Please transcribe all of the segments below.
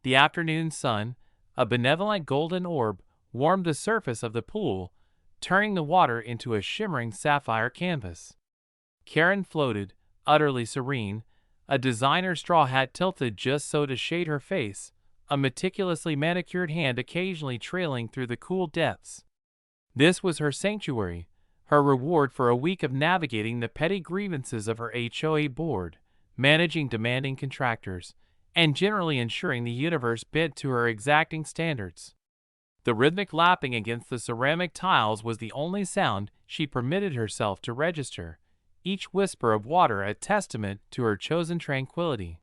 The afternoon sun, a benevolent golden orb, warmed the surface of the pool, turning the water into a shimmering sapphire canvas. Karen floated, utterly serene, a designer straw hat tilted just so to shade her face, a meticulously manicured hand occasionally trailing through the cool depths. This was her sanctuary, her reward for a week of navigating the petty grievances of her HOA board, managing demanding contractors, and generally ensuring the universe bent to her exacting standards. The rhythmic lapping against the ceramic tiles was the only sound she permitted herself to register, each whisper of water a testament to her chosen tranquility.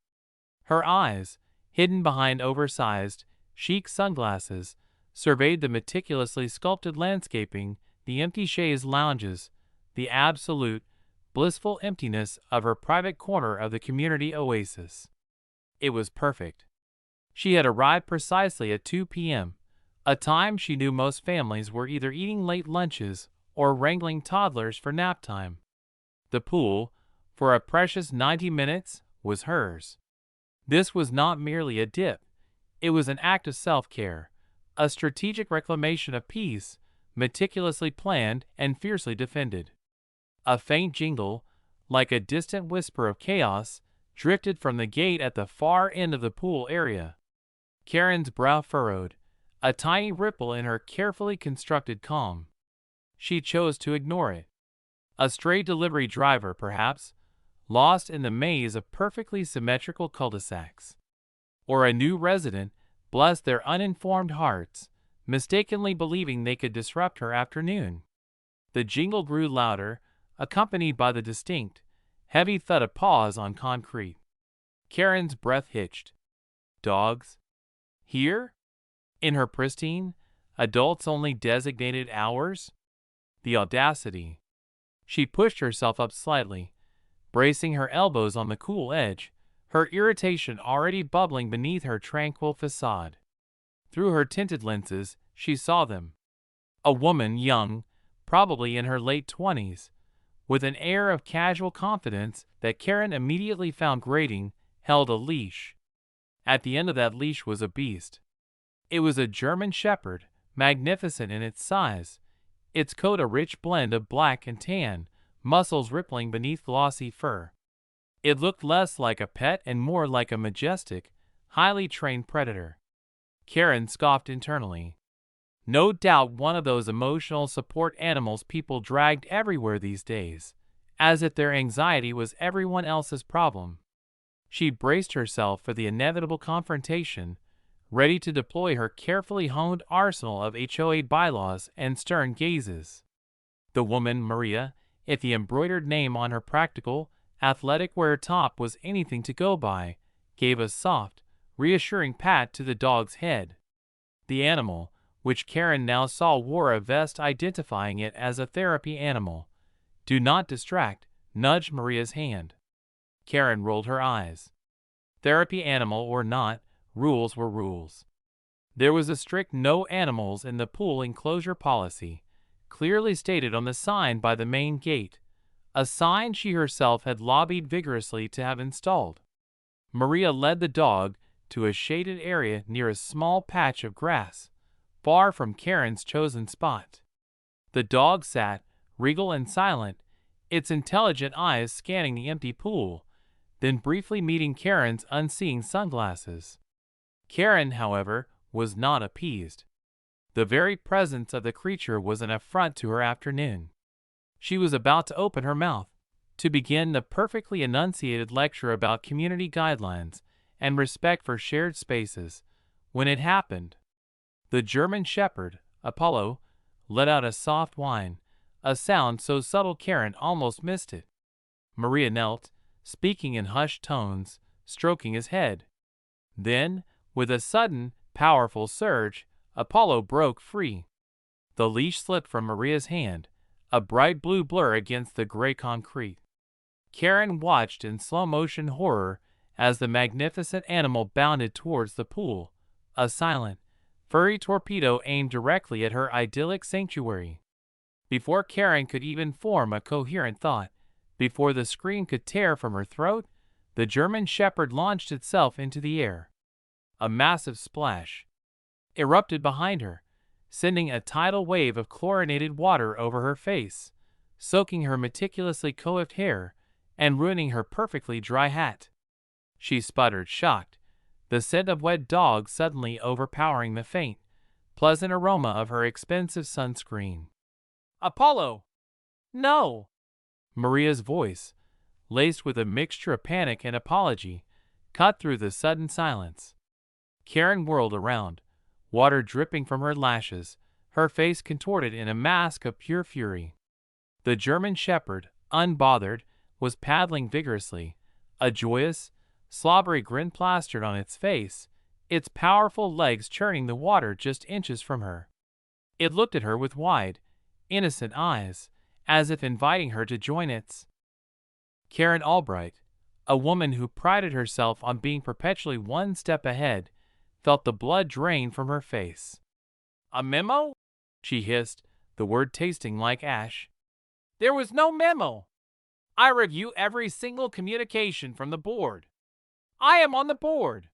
Her eyes, hidden behind oversized, chic sunglasses, surveyed the meticulously sculpted landscaping, the empty chaise lounges, the absolute, blissful emptiness of her private corner of the community oasis. It was perfect. She had arrived precisely at 2 p.m., a time she knew most families were either eating late lunches or wrangling toddlers for nap time. The pool, for a precious 90 minutes, was hers. This was not merely a dip. It was an act of self-care, a strategic reclamation of peace, meticulously planned and fiercely defended. A faint jingle, like a distant whisper of chaos, drifted from the gate at the far end of the pool area. Karen's brow furrowed, a tiny ripple in her carefully constructed calm. She chose to ignore it. A stray delivery driver, perhaps, lost in the maze of perfectly symmetrical cul-de-sacs. Or a new resident, blessed their uninformed hearts, mistakenly believing they could disrupt her afternoon. The jingle grew louder, accompanied by the distinct, heavy thud of paws on concrete. Karen's breath hitched. Dogs? Here? In her pristine, adults-only designated hours? The audacity. She pushed herself up slightly, bracing her elbows on the cool edge, her irritation already bubbling beneath her tranquil facade. Through her tinted lenses, she saw them. A woman young, probably in her late 20s, with an air of casual confidence that Karen immediately found grating, held a leash. At the end of that leash was a beast. It was a German shepherd, magnificent in its size, its coat a rich blend of black and tan, muscles rippling beneath glossy fur. It looked less like a pet and more like a majestic, highly trained predator. Karen scoffed internally. No doubt one of those emotional support animals people dragged everywhere these days, as if their anxiety was everyone else's problem. She braced herself for the inevitable confrontation, ready to deploy her carefully honed arsenal of HOA bylaws and stern gazes. The woman, Maria, if the embroidered name on her practical, athletic wear top was anything to go by, gave a soft, reassuring pat to the dog's head. The animal, which Karen now saw, wore a vest identifying it as a therapy animal. Do not distract, nudged Maria's hand. Karen rolled her eyes. Therapy animal or not, rules were rules. There was a strict no animals in the pool enclosure policy, clearly stated on the sign by the main gate, a sign she herself had lobbied vigorously to have installed. Maria led the dog to a shaded area near a small patch of grass, far from Karen's chosen spot. The dog sat, regal and silent, its intelligent eyes scanning the empty pool, then briefly meeting Karen's unseeing sunglasses. Karen, however, was not appeased. The very presence of the creature was an affront to her afternoon. She was about to open her mouth, to begin the perfectly enunciated lecture about community guidelines and respect for shared spaces, when it happened. The German shepherd, Apollo, let out a soft whine, a sound so subtle Karen almost missed it. Maria knelt, speaking in hushed tones, stroking his head. Then, with a sudden, powerful surge, Apollo broke free. The leash slipped from Maria's hand, a bright blue blur against the gray concrete. Karen watched in slow-motion horror as the magnificent animal bounded towards the pool, a silent, furry torpedo aimed directly at her idyllic sanctuary. Before Karen could even form a coherent thought, before the scream could tear from her throat, the German shepherd launched itself into the air. a massive splash erupted behind her, sending a tidal wave of chlorinated water over her face, soaking her meticulously coiffed hair and ruining her perfectly dry hat. She sputtered, shocked, the scent of wet dog suddenly overpowering the faint, pleasant aroma of her expensive sunscreen. "Apollo! No!" Maria's voice, laced with a mixture of panic and apology, cut through the sudden silence. Karen whirled around, water dripping from her lashes, her face contorted in a mask of pure fury. The German Shepherd, unbothered, was paddling vigorously, a joyous, slobbery grin plastered on its face, its powerful legs churning the water just inches from her. It looked at her with wide, innocent eyes, as if inviting her to join its. Karen Albright, a woman who prided herself on being perpetually one step ahead, felt the blood drain from her face. "A memo?" she hissed, the word tasting like ash. "There was no memo. I review every single communication from the board. I am on the board.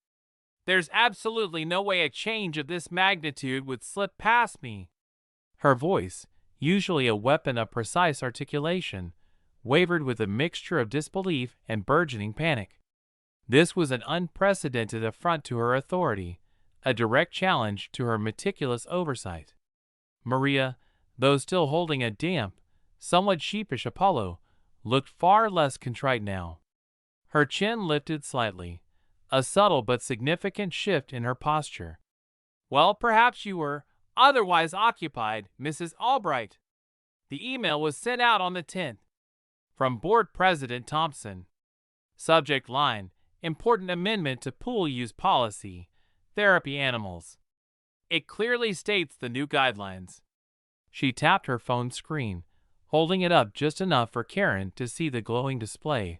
There's absolutely no way a change of this magnitude would slip past me." Her voice, usually a weapon of precise articulation, wavered with a mixture of disbelief and burgeoning panic. This was an unprecedented affront to her authority, a direct challenge to her meticulous oversight. Maria, though still holding a damp, somewhat sheepish Apollo, looked far less contrite now. Her chin lifted slightly, a subtle but significant shift in her posture. "Well, perhaps you were otherwise occupied, Mrs. Albright. The email was sent out on the 10th. From Board President Thompson. Subject line, important amendment to pool use policy, therapy animals. It clearly states the new guidelines." She tapped her phone screen, holding it up just enough for Karen to see the glowing display,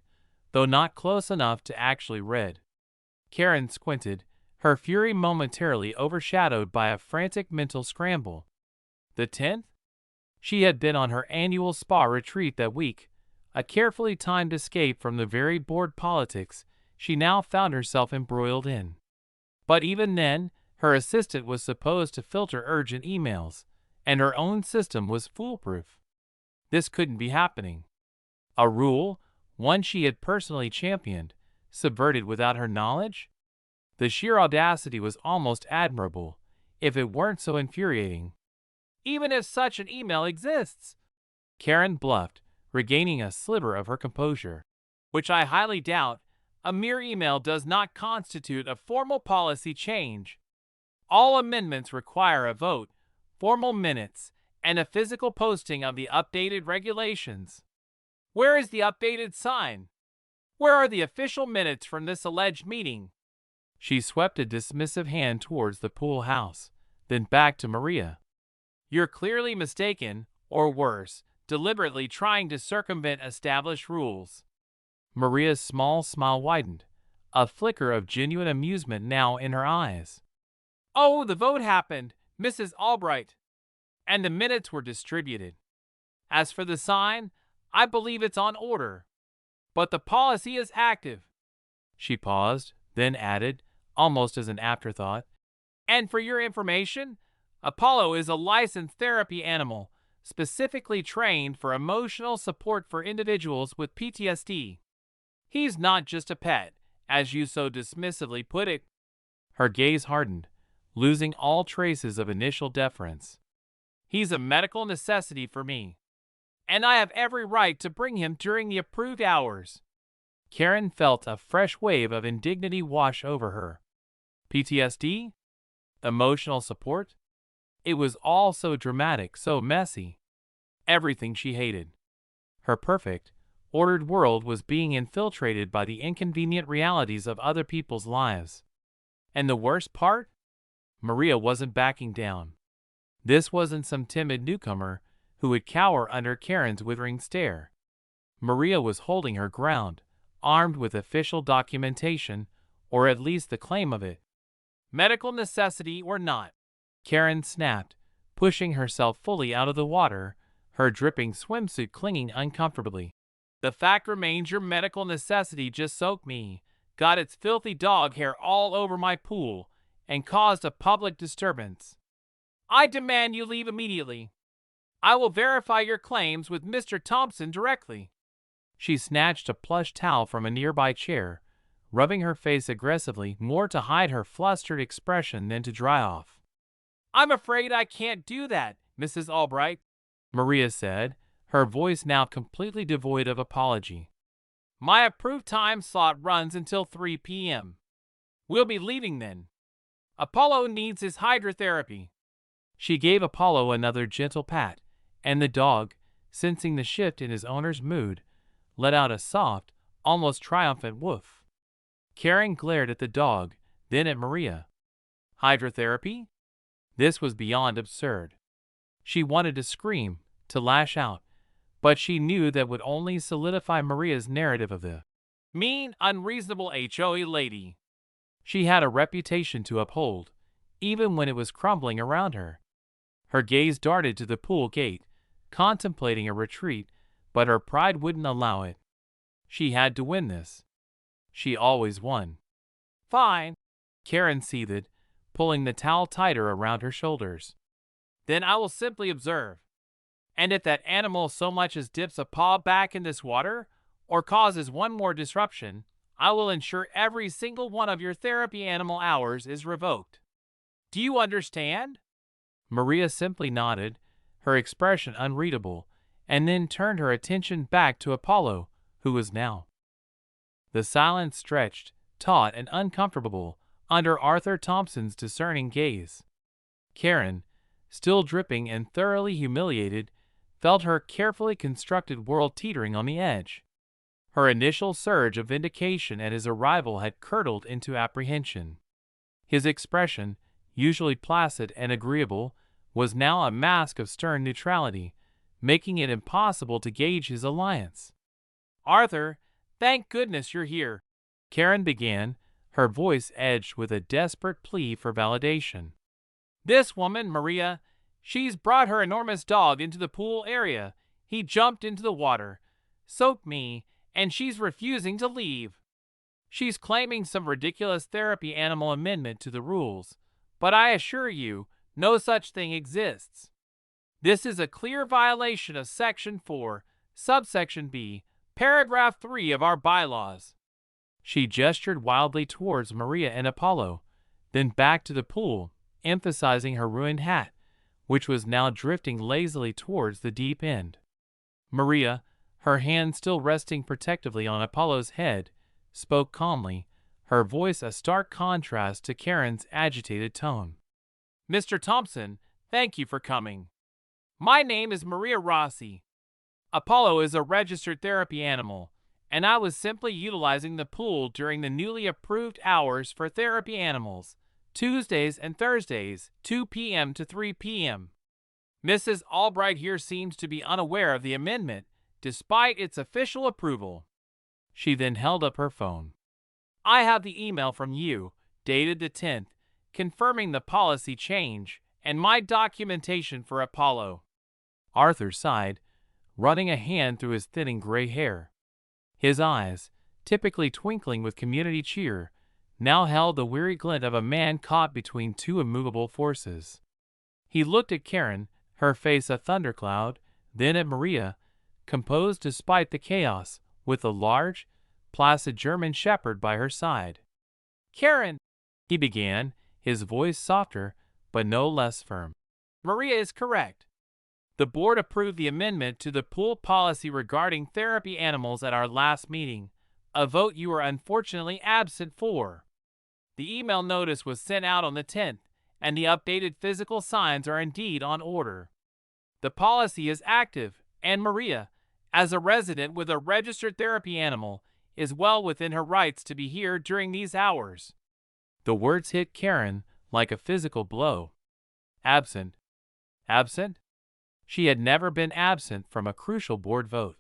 though not close enough to actually read. Karen squinted, her fury momentarily overshadowed by a frantic mental scramble. The 10th? She had been on her annual spa retreat that week, a carefully timed escape from the very board politics she now found herself embroiled in. But even then, her assistant was supposed to filter urgent emails, and her own system was foolproof. This couldn't be happening. A rule, one she had personally championed, subverted without her knowledge? The sheer audacity was almost admirable, if it weren't so infuriating. "Even if such an email exists," Karen bluffed, regaining a sliver of her composure, "which I highly doubt, a mere email does not constitute a formal policy change. All amendments require a vote, formal minutes, and a physical posting of the updated regulations. Where is the updated sign? Where are the official minutes from this alleged meeting?" She swept a dismissive hand towards the pool house, then back to Maria. "You're clearly mistaken, or worse, deliberately trying to circumvent established rules." Maria's small smile widened, a flicker of genuine amusement now in her eyes. "Oh, the vote happened, Mrs. Albright, and the minutes were distributed. As for the sign, I believe it's on order. But the policy is active." She paused, then added, almost as an afterthought, "And for your information, Apollo is a licensed therapy animal, specifically trained for emotional support for individuals with PTSD. He's not just a pet, as you so dismissively put it." Her gaze hardened, losing all traces of initial deference. "He's a medical necessity for me, and I have every right to bring him during the approved hours." Karen felt a fresh wave of indignity wash over her. PTSD? Emotional support? It was all so dramatic, so messy. Everything she hated. Her perfect, ordered world was being infiltrated by the inconvenient realities of other people's lives. And the worst part? Maria wasn't backing down. This wasn't some timid newcomer who would cower under Karen's withering stare. Maria was holding her ground, armed with official documentation, or at least the claim of it. "Medical necessity or not," Karen snapped, pushing herself fully out of the water, her dripping swimsuit clinging uncomfortably. "The fact remains your medical necessity just soaked me, got its filthy dog hair all over my pool, and caused a public disturbance. I demand you leave immediately. I will verify your claims with Mr. Thompson directly. She snatched a plush towel from a nearby chair, rubbing her face aggressively more to hide her flustered expression than to dry off. I'm afraid I can't do that, Mrs. Albright, Maria said, her voice now completely devoid of apology. My approved time slot runs until 3 p.m. We'll be leaving then. Apollo needs his hydrotherapy. She gave Apollo another gentle pat, and the dog, sensing the shift in his owner's mood, let out a soft, almost triumphant woof. Karen glared at the dog, then at Maria. Hydrotherapy? This was beyond absurd. She wanted to scream, to lash out, but she knew that would only solidify Maria's narrative of the mean, unreasonable HOA lady. She had a reputation to uphold, even when it was crumbling around her. Her gaze darted to the pool gate, contemplating a retreat, but her pride wouldn't allow it. She had to win this. She always won. Fine, Karen seethed, pulling the towel tighter around her shoulders. Then I will simply observe. And if that animal so much as dips a paw back in this water, or causes one more disruption, I will ensure every single one of your therapy animal hours is revoked. Do you understand? Maria simply nodded, her expression unreadable, and then turned her attention back to Apollo, who was now. The silence stretched, taut and uncomfortable, under Arthur Thompson's discerning gaze. Karen, still dripping and thoroughly humiliated, felt her carefully constructed world teetering on the edge. Her initial surge of vindication at his arrival had curdled into apprehension. His expression, usually placid and agreeable, was now a mask of stern neutrality, making it impossible to gauge his alliance. Arthur, thank goodness you're here, Karen began, her voice edged with a desperate plea for validation. This woman, Maria, she's brought her enormous dog into the pool area. He jumped into the water, soaked me, and she's refusing to leave. She's claiming some ridiculous therapy animal amendment to the rules, but I assure you, no such thing exists. This is a clear violation of Section 4, subsection B, paragraph 3 of our bylaws. She gestured wildly towards Maria and Apollo, then back to the pool, emphasizing her ruined hat, which was now drifting lazily towards the deep end. Maria, her hand still resting protectively on Apollo's head, spoke calmly, her voice a stark contrast to Karen's agitated tone. Mr. Thompson, thank you for coming. My name is Maria Rossi. Apollo is a registered therapy animal, and I was simply utilizing the pool during the newly approved hours for therapy animals, Tuesdays and Thursdays, 2 p.m. to 3 p.m. Mrs. Albright here seems to be unaware of the amendment, despite its official approval. She then held up her phone. I have the email from you, dated the 10th, confirming the policy change, and my documentation for Apollo. Arthur sighed, running a hand through his thinning gray hair. His eyes, typically twinkling with community cheer, now held the weary glint of a man caught between two immovable forces. He looked at Karen, her face a thundercloud, then at Maria, composed despite the chaos, with a large, placid German shepherd by her side. Karen, he began, his voice softer, but no less firm. Maria is correct. The board approved the amendment to the pool policy regarding therapy animals at our last meeting, a vote you were unfortunately absent for. The email notice was sent out on the 10th, and the updated physical signs are indeed on order. The policy is active, and Maria, as a resident with a registered therapy animal, is well within her rights to be here during these hours. The words hit Karen like a physical blow. Absent. Absent? She had never been absent from a crucial board vote.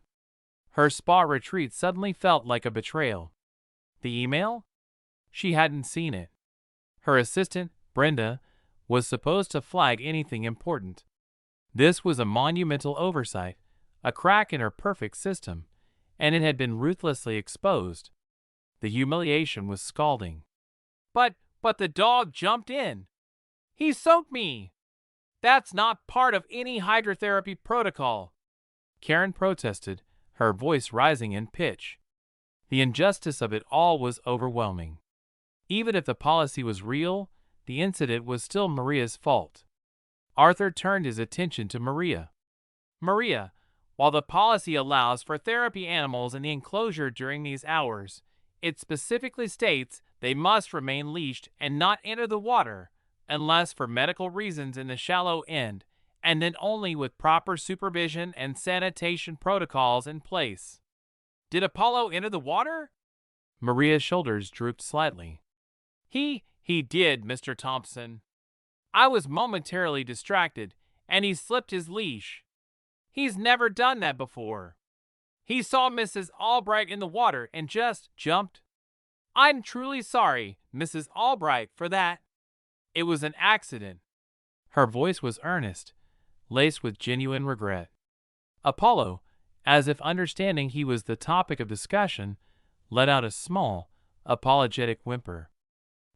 Her spa retreat suddenly felt like a betrayal. The email? She hadn't seen it. Her assistant, Brenda, was supposed to flag anything important. This was a monumental oversight, a crack in her perfect system, and it had been ruthlessly exposed. The humiliation was scalding. But But the dog jumped in. He soaked me. That's not part of any hydrotherapy protocol. Karen protested, her voice rising in pitch. The injustice of it all was overwhelming. Even if the policy was real, the incident was still Maria's fault. Arthur turned his attention to Maria. Maria, while the policy allows for therapy animals in the enclosure during these hours, it specifically states they must remain leashed and not enter the water unless for medical reasons in the shallow end, and then only with proper supervision and sanitation protocols in place. Did Apollo enter the water? Maria's shoulders drooped slightly. He did, Mr. Thompson. I was momentarily distracted, and he slipped his leash. He's never done that before. He saw Mrs. Albright in the water and just jumped. I'm truly sorry, Mrs. Albright, for that. It was an accident. Her voice was earnest, laced with genuine regret. Apollo, as if understanding he was the topic of discussion, let out a small, apologetic whimper.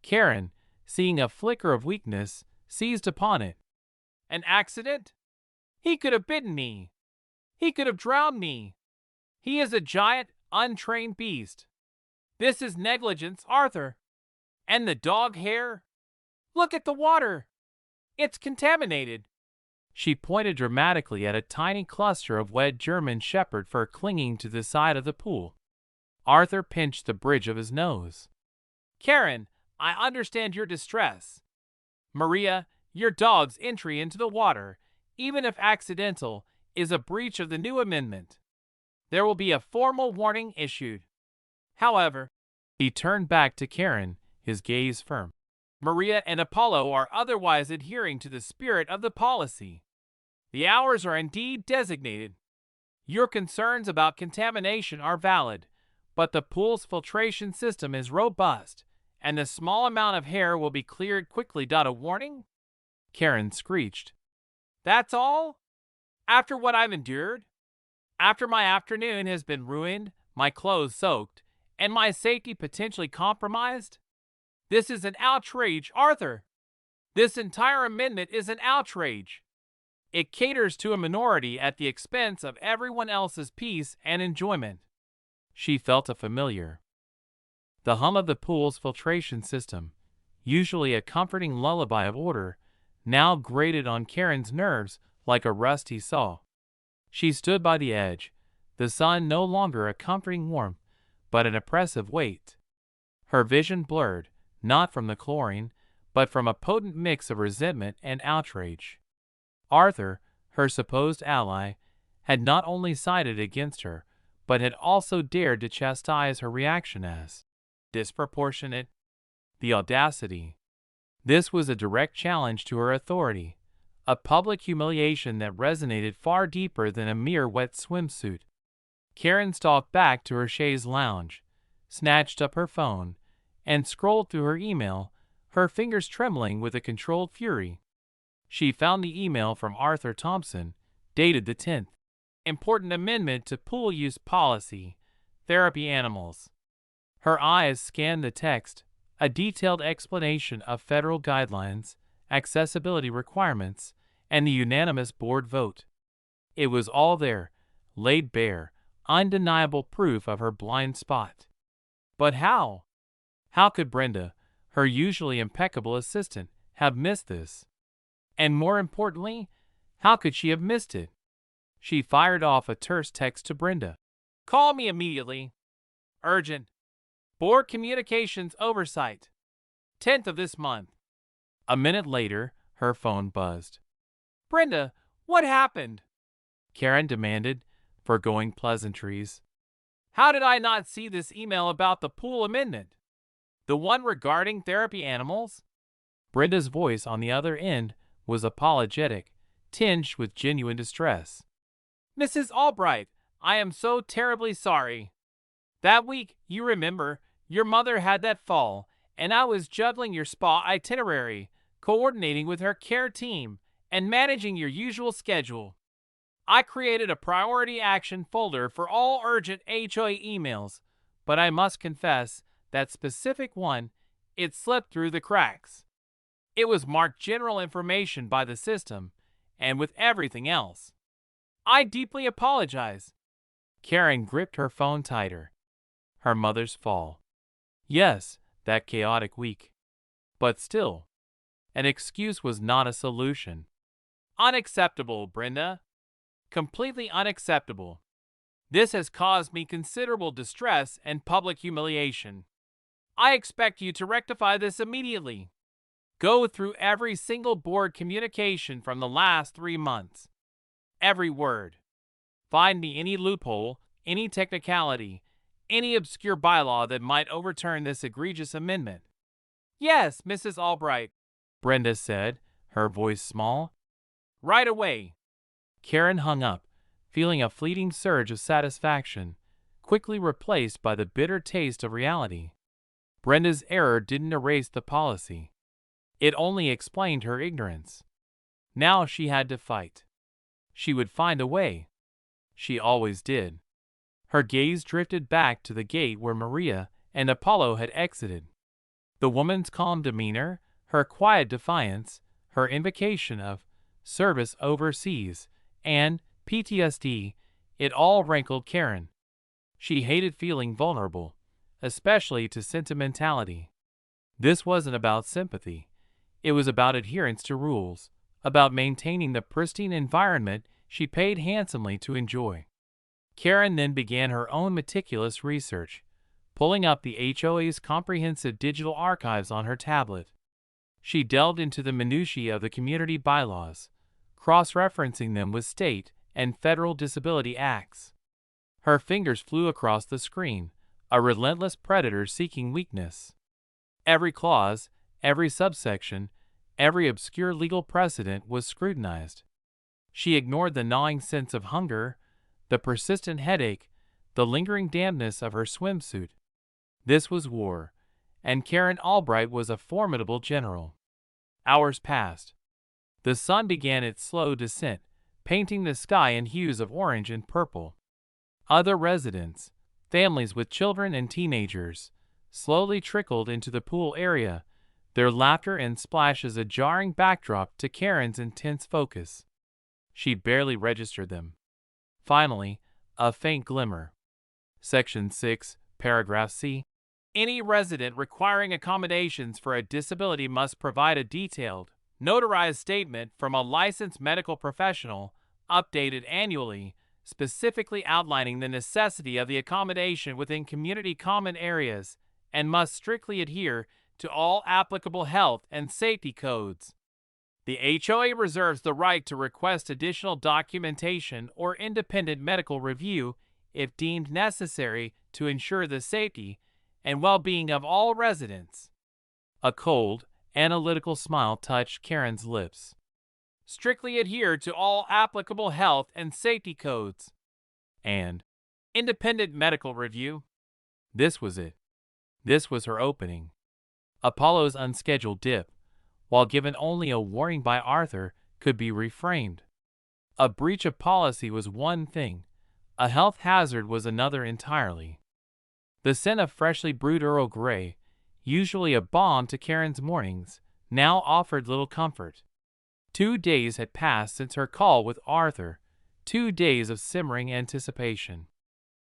Karen, seeing a flicker of weakness, seized upon it. An accident? He could have bitten me. He could have drowned me. He is a giant, untrained beast. This is negligence, Arthur. And the dog hair? Look at the water. It's contaminated. She pointed dramatically at a tiny cluster of wet German shepherd fur clinging to the side of the pool. Arthur pinched the bridge of his nose. Karen, I understand your distress. Maria, your dog's entry into the water, even if accidental, is a breach of the new amendment. There will be a formal warning issued. However, he turned back to Karen, his gaze firm. Maria and Apollo are otherwise adhering to the spirit of the policy. The hours are indeed designated. Your concerns about contamination are valid, but the pool's filtration system is robust, and the small amount of hair will be cleared quickly. A warning? Karen screeched. That's all? After what I've endured? After my afternoon has been ruined, my clothes soaked, and my safety potentially compromised? This is an outrage, Arthur. This entire amendment is an outrage. It caters to a minority at the expense of everyone else's peace and enjoyment. She felt a familiar. The hum of the pool's filtration system, usually a comforting lullaby of order, now grated on Karen's nerves like a rusty saw. She stood by the edge, the sun no longer a comforting warmth, but an oppressive weight. Her vision blurred, not from the chlorine, but from a potent mix of resentment and outrage. Arthur, her supposed ally, had not only sided against her, but had also dared to chastise her reaction as disproportionate. The audacity. This was a direct challenge to her authority, a public humiliation that resonated far deeper than a mere wet swimsuit. Karen stalked back to her chaise lounge, snatched up her phone, and scrolled through her email, her fingers trembling with a controlled fury. She found the email from Arthur Thompson, dated the 10th. Important amendment to pool use policy, therapy animals. Her eyes scanned the text, a detailed explanation of federal guidelines, accessibility requirements, and the unanimous board vote. It was all there, laid bare, undeniable proof of her blind spot. But how? How could Brenda, her usually impeccable assistant, have missed this? And more importantly, how could she have missed it? She fired off a terse text to Brenda. Call me immediately. Urgent. Board Communications Oversight. 10th of this month. A minute later, her phone buzzed. Brenda, what happened? Karen demanded, foregoing pleasantries. How did I not see this email about the pool amendment? The one regarding therapy animals? Brenda's voice on the other end was apologetic, tinged with genuine distress. Mrs. Albright, I am so terribly sorry. That week, you remember, your mother had that fall, and I was juggling your spa itinerary, coordinating with her care team, and managing your usual schedule. I created a priority action folder for all urgent HOA emails, but I must confess that specific one, It slipped through the cracks. It was marked general information by the system, and with everything else. I deeply apologize. Karen gripped her phone tighter. Her mother's fall. Yes, that chaotic week. But still, an excuse was not a solution. Unacceptable, Brenda. Completely unacceptable. This has caused me considerable distress and public humiliation. I expect you to rectify this immediately. Go through every single board communication from the last 3 months. Every word. Find me any loophole, any technicality, any obscure bylaw that might overturn this egregious amendment. Yes, Mrs. Albright, Brenda said, her voice small. Right away. Karen hung up, feeling a fleeting surge of satisfaction, quickly replaced by the bitter taste of reality. Brenda's error didn't erase the policy. It only explained her ignorance. Now she had to fight. She would find a way. She always did. Her gaze drifted back to the gate where Maria and Apollo had exited. The woman's calm demeanor, her quiet defiance, her invocation of service overseas, and PTSD, it all rankled Karen. She hated feeling vulnerable, especially to sentimentality. This wasn't about sympathy. It was about adherence to rules, about maintaining the pristine environment she paid handsomely to enjoy. Karen then began her own meticulous research, pulling up the HOA's comprehensive digital archives on her tablet. She delved into the minutiae of the community bylaws, cross-referencing them with state and federal disability acts. Her fingers flew across the screen, a relentless predator seeking weakness. Every clause, every subsection, every obscure legal precedent was scrutinized. She ignored the gnawing sense of hunger, the persistent headache, the lingering dampness of her swimsuit. This was war, and Karen Albright was a formidable general. Hours passed. The sun began its slow descent, painting the sky in hues of orange and purple. Other residents, families with children and teenagers, slowly trickled into the pool area, their laughter and splashes a jarring backdrop to Karen's intense focus. She barely registered them. Finally, a faint glimmer. Section 6, Paragraph C. Any resident requiring accommodations for a disability must provide a detailed, notarized statement from a licensed medical professional, updated annually, specifically outlining the necessity of the accommodation within community common areas, and must strictly adhere to all applicable health and safety codes. The HOA reserves the right to request additional documentation or independent medical review if deemed necessary to ensure the safety and well-being of all residents. A cold, analytical smile touched Karen's lips. Strictly adhere to all applicable health and safety codes. And independent medical review. This was it. This was her opening. Apollo's unscheduled dip, while given only a warning by Arthur, could be reframed. A breach of policy was one thing. A health hazard was another entirely. The scent of freshly brewed Earl Grey, usually a balm to Karen's mornings, now offered little comfort. 2 days had passed since her call with Arthur, 2 days of simmering anticipation.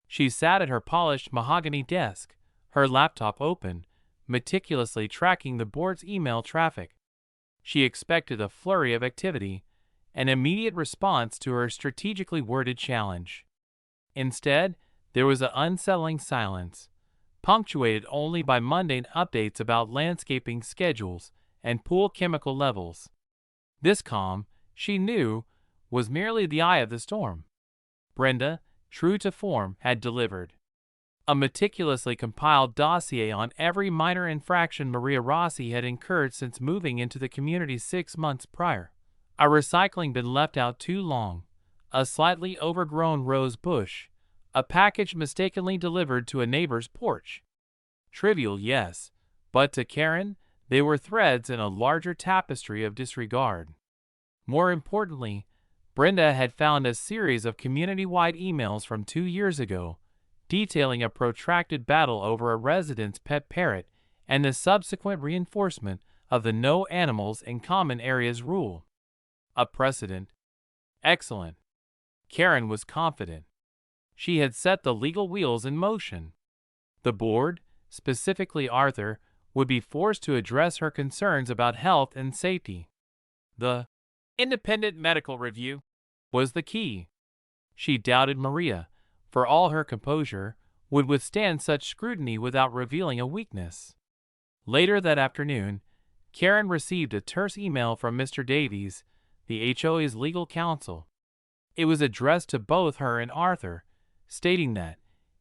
She sat at her polished mahogany desk, her laptop open, meticulously tracking the board's email traffic. She expected a flurry of activity, an immediate response to her strategically worded challenge. Instead, there was an unsettling silence, punctuated only by mundane updates about landscaping schedules and pool chemical levels. This calm, she knew, was merely the eye of the storm. Brenda, true to form, had delivered. A meticulously compiled dossier on every minor infraction Maria Rossi had incurred since moving into the community 6 months prior. A recycling bin left out too long, a slightly overgrown rose bush, a package mistakenly delivered to a neighbor's porch. Trivial, yes, but to Karen, they were threads in a larger tapestry of disregard. More importantly, Brenda had found a series of community-wide emails from 2 years ago, detailing a protracted battle over a resident's pet parrot and the subsequent reinforcement of the no animals in common areas rule. A precedent. Excellent. Karen was confident. She had set the legal wheels in motion. The board, specifically Arthur, would be forced to address her concerns about health and safety. The independent medical review was the key. She doubted Maria, for all her composure, would withstand such scrutiny without revealing a weakness. Later that afternoon, Karen received a terse email from Mr. Davies, the HOA's legal counsel. It was addressed to both her and Arthur, stating that,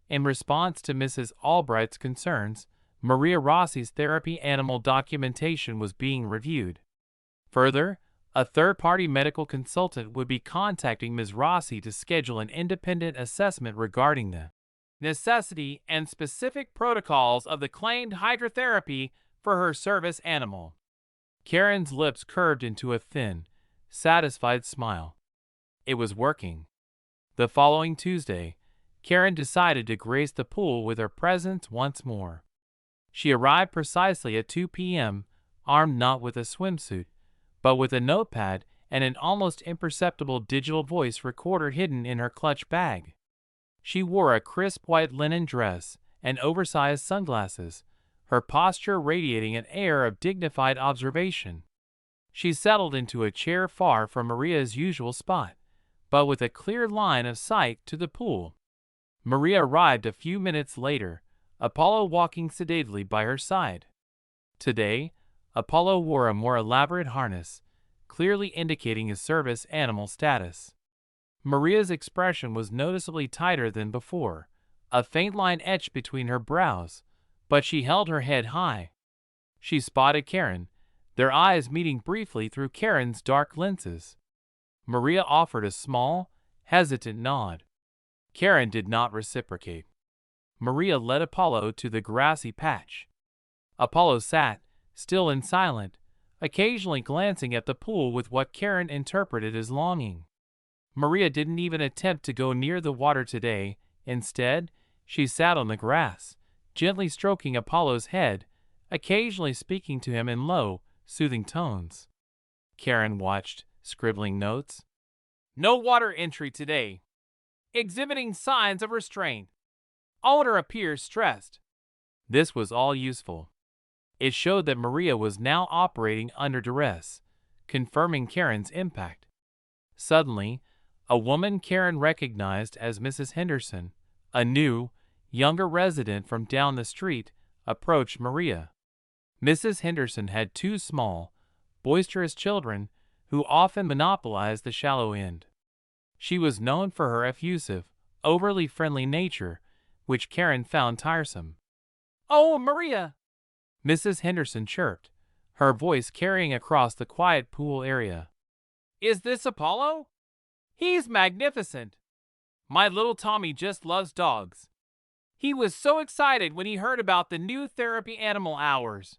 in response to Mrs. Albright's concerns, Maria Rossi's therapy animal documentation was being reviewed. Further, a third-party medical consultant would be contacting Ms. Rossi to schedule an independent assessment regarding the necessity and specific protocols of the claimed hydrotherapy for her service animal. Karen's lips curved into a thin, satisfied smile. It was working. The following Tuesday, Karen decided to grace the pool with her presence once more. She arrived precisely at 2 p.m., armed not with a swimsuit, but with a notepad and an almost imperceptible digital voice recorder hidden in her clutch bag. She wore a crisp white linen dress and oversized sunglasses, her posture radiating an air of dignified observation. She settled into a chair far from Maria's usual spot, but with a clear line of sight to the pool. Maria arrived a few minutes later, Apollo walking sedately by her side. Today, Apollo wore a more elaborate harness, clearly indicating his service animal status. Maria's expression was noticeably tighter than before, a faint line etched between her brows, but she held her head high. She spotted Karen, their eyes meeting briefly through Karen's dark lenses. Maria offered a small, hesitant nod. Karen did not reciprocate. Maria led Apollo to the grassy patch. Apollo sat, still and silent, occasionally glancing at the pool with what Karen interpreted as longing. Maria didn't even attempt to go near the water today. Instead, she sat on the grass, gently stroking Apollo's head, occasionally speaking to him in low, soothing tones. Karen watched, scribbling notes. No water entry today. Exhibiting signs of restraint. Owner appears stressed. This was all useful. It showed that Maria was now operating under duress, confirming Karen's impact. Suddenly, a woman Karen recognized as Mrs. Henderson, a new, younger resident from down the street, approached Maria. Mrs. Henderson had two small, boisterous children who often monopolized the shallow end. She was known for her effusive, overly friendly nature, which Karen found tiresome. "Oh, Maria!" Mrs. Henderson chirped, her voice carrying across the quiet pool area. "Is this Apollo? He's magnificent. My little Tommy just loves dogs. He was so excited when he heard about the new therapy animal hours."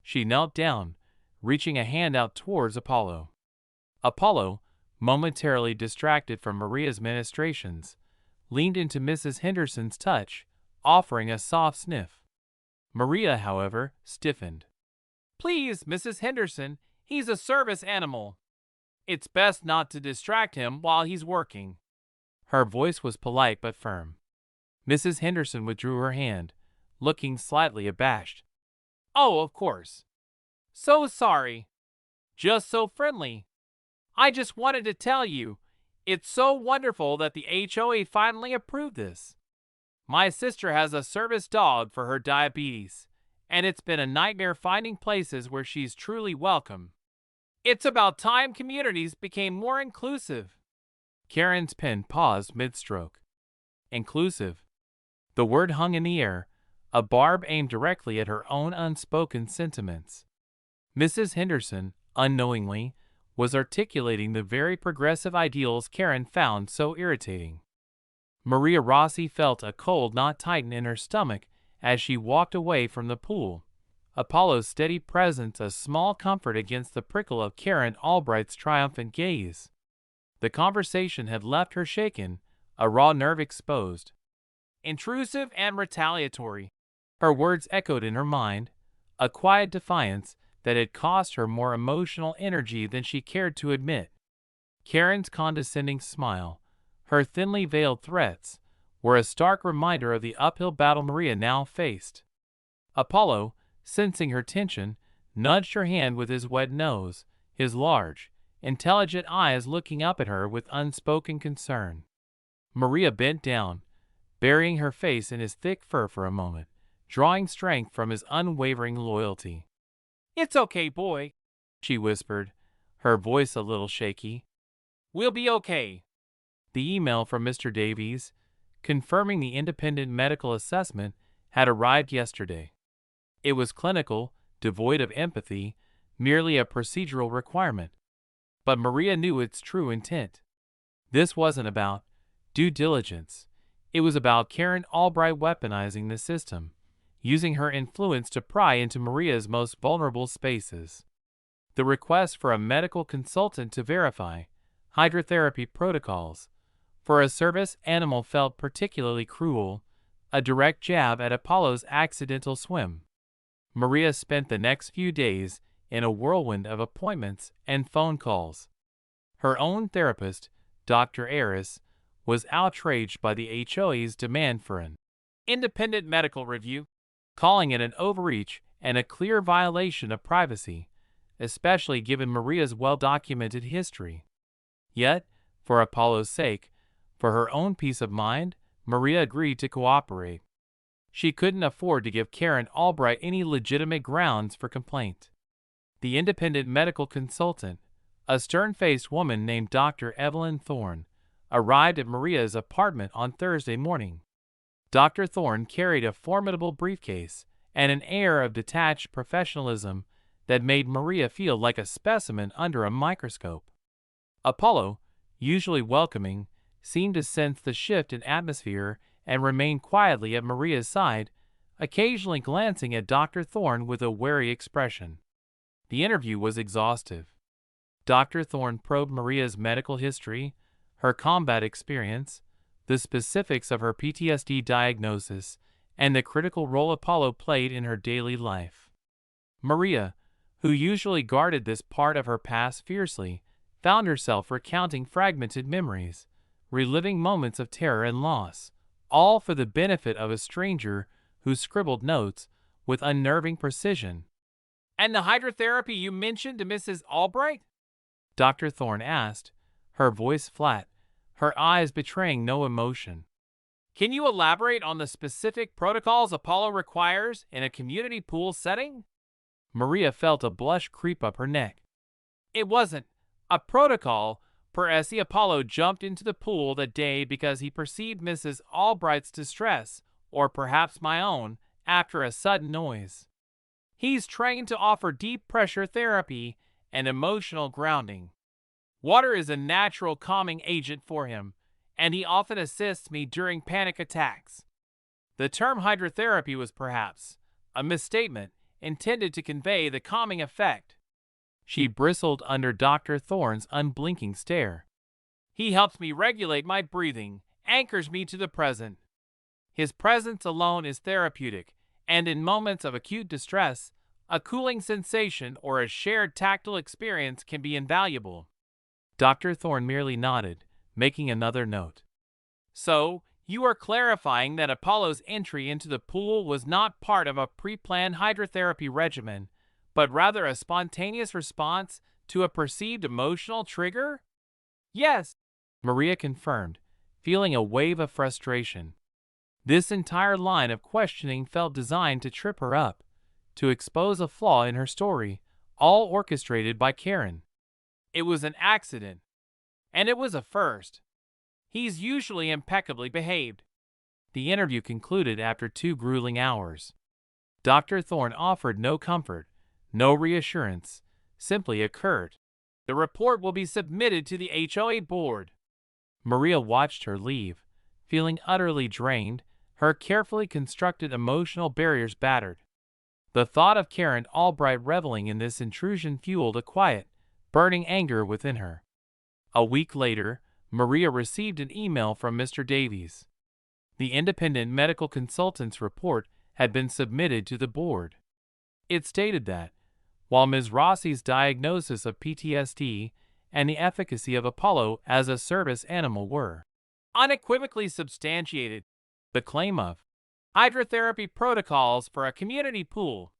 She knelt down, reaching a hand out towards Apollo. Apollo, momentarily distracted from Maria's ministrations, leaned into Mrs. Henderson's touch, offering a soft sniff. Maria, however, stiffened. "Please, Mrs. Henderson, he's a service animal. It's best not to distract him while he's working." Her voice was polite but firm. Mrs. Henderson withdrew her hand, looking slightly abashed. "Oh, of course. So sorry. Just so friendly. I just wanted to tell you, it's so wonderful that the HOA finally approved this. My sister has a service dog for her diabetes, and it's been a nightmare finding places where she's truly welcome. It's about time communities became more inclusive." Karen's pen paused mid-stroke. Inclusive. The word hung in the air, a barb aimed directly at her own unspoken sentiments. Mrs. Henderson, unknowingly, was articulating the very progressive ideals Karen found so irritating. Maria Rossi felt a cold knot tighten in her stomach as she walked away from the pool, Apollo's steady presence a small comfort against the prickle of Karen Albright's triumphant gaze. The conversation had left her shaken, a raw nerve exposed. Intrusive and retaliatory. Her words echoed in her mind, a quiet defiance that had cost her more emotional energy than she cared to admit. Karen's condescending smile, her thinly veiled threats, were a stark reminder of the uphill battle Maria now faced. Apollo, sensing her tension, nudged her hand with his wet nose, his large, intelligent eyes looking up at her with unspoken concern. Maria bent down, burying her face in his thick fur for a moment, drawing strength from his unwavering loyalty. "It's okay, boy," she whispered, her voice a little shaky. "We'll be okay." The email from Mr. Davies, confirming the independent medical assessment, had arrived yesterday. It was clinical, devoid of empathy, merely a procedural requirement. But Maria knew its true intent. This wasn't about due diligence. It was about Karen Albright weaponizing the system, using her influence to pry into Maria's most vulnerable spaces. The request for a medical consultant to verify hydrotherapy protocols for a service animal felt particularly cruel, a direct jab at Apollo's accidental swim. Maria spent the next few days in a whirlwind of appointments and phone calls. Her own therapist, Dr. Aris, was outraged by the HOA's demand for an independent medical review, calling it an overreach and a clear violation of privacy, especially given Maria's well-documented history. Yet, for Apollo's sake, for her own peace of mind, Maria agreed to cooperate. She couldn't afford to give Karen Albright any legitimate grounds for complaint. The independent medical consultant, a stern-faced woman named Dr. Evelyn Thorne, arrived at Maria's apartment on Thursday morning. Dr. Thorne carried a formidable briefcase and an air of detached professionalism that made Maria feel like a specimen under a microscope. Apollo, usually welcoming, seemed to sense the shift in atmosphere and remained quietly at Maria's side, occasionally glancing at Dr. Thorne with a wary expression. The interview was exhaustive. Dr. Thorne probed Maria's medical history, her combat experience, the specifics of her PTSD diagnosis, and the critical role Apollo played in her daily life. Maria, who usually guarded this part of her past fiercely, found herself recounting fragmented memories, reliving moments of terror and loss, all for the benefit of a stranger who scribbled notes with unnerving precision. "And the hydrotherapy you mentioned to Mrs. Albright?" Dr. Thorne asked, her voice flat, her eyes betraying no emotion. "Can you elaborate on the specific protocols Apollo requires in a community pool setting?" Maria felt a blush creep up her neck. "It wasn't a protocol per se. Apollo jumped into the pool that day because he perceived Mrs. Albright's distress, or perhaps my own, after a sudden noise. He's trained to offer deep pressure therapy and emotional grounding. Water is a natural calming agent for him, and he often assists me during panic attacks. The term hydrotherapy was perhaps a misstatement intended to convey the calming effect." She bristled under Dr. Thorne's unblinking stare. "He helps me regulate my breathing, anchors me to the present. His presence alone is therapeutic, and in moments of acute distress, a cooling sensation or a shared tactile experience can be invaluable." Dr. Thorne merely nodded, making another note. "So, you are clarifying that Apollo's entry into the pool was not part of a pre-planned hydrotherapy regimen, but rather a spontaneous response to a perceived emotional trigger?" "Yes," Maria confirmed, feeling a wave of frustration. This entire line of questioning felt designed to trip her up, to expose a flaw in her story, all orchestrated by Karen. "It was an accident. And it was a first. He's usually impeccably behaved." The interview concluded after 2 grueling hours. Dr. Thorne offered no comfort, no reassurance, simply a curt, "The report will be submitted to the HOA board." Maria watched her leave, feeling utterly drained, her carefully constructed emotional barriers battered. The thought of Karen Albright reveling in this intrusion fueled a quiet, burning anger within her. A week later, Maria received an email from Mr. Davies. The independent medical consultant's report had been submitted to the board. It stated that, while Ms. Rossi's diagnosis of PTSD and the efficacy of Apollo as a service animal were unequivocally substantiated, the claim of hydrotherapy protocols for a community pool